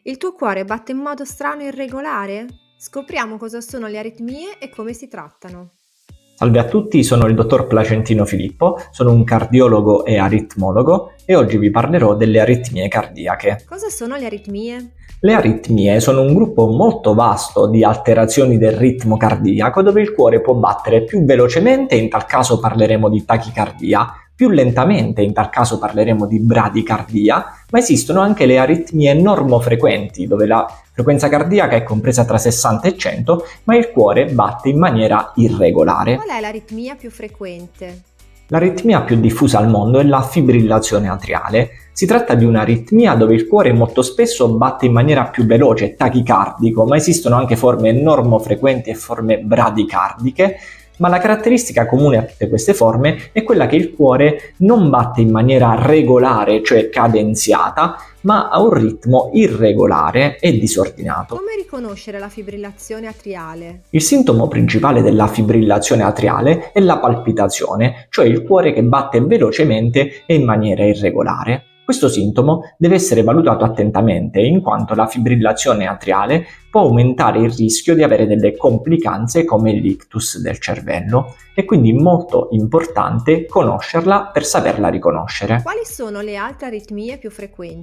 Il tuo cuore batte in modo strano e irregolare? Scopriamo cosa sono le aritmie e come si trattano. Salve a tutti, sono il dottor Placentino Filippo, sono un cardiologo e aritmologo e oggi vi parlerò delle aritmie cardiache. Cosa sono le aritmie? Le aritmie sono un gruppo molto vasto di alterazioni del ritmo cardiaco dove il cuore può battere più velocemente, in tal caso parleremo di tachicardia, più lentamente, in tal caso parleremo di bradicardia, ma esistono anche le aritmie normofrequenti, dove la frequenza cardiaca è compresa tra 60 e 100, ma il cuore batte in maniera irregolare. Qual è l'aritmia più frequente? L'aritmia più diffusa al mondo è la fibrillazione atriale. Si tratta di un'aritmia dove il cuore molto spesso batte in maniera più veloce, tachicardico, ma esistono anche forme normofrequenti e forme bradicardiche, ma la caratteristica comune a tutte queste forme è quella che il cuore non batte in maniera regolare, cioè cadenziata, ma a un ritmo irregolare e disordinato. Come riconoscere la fibrillazione atriale? Il sintomo principale della fibrillazione atriale è la palpitazione, cioè il cuore che batte velocemente e in maniera irregolare. Questo sintomo deve essere valutato attentamente, in quanto la fibrillazione atriale può aumentare il rischio di avere delle complicanze come l'ictus del cervello. È quindi molto importante conoscerla per saperla riconoscere. Quali sono le altre aritmie più frequenti?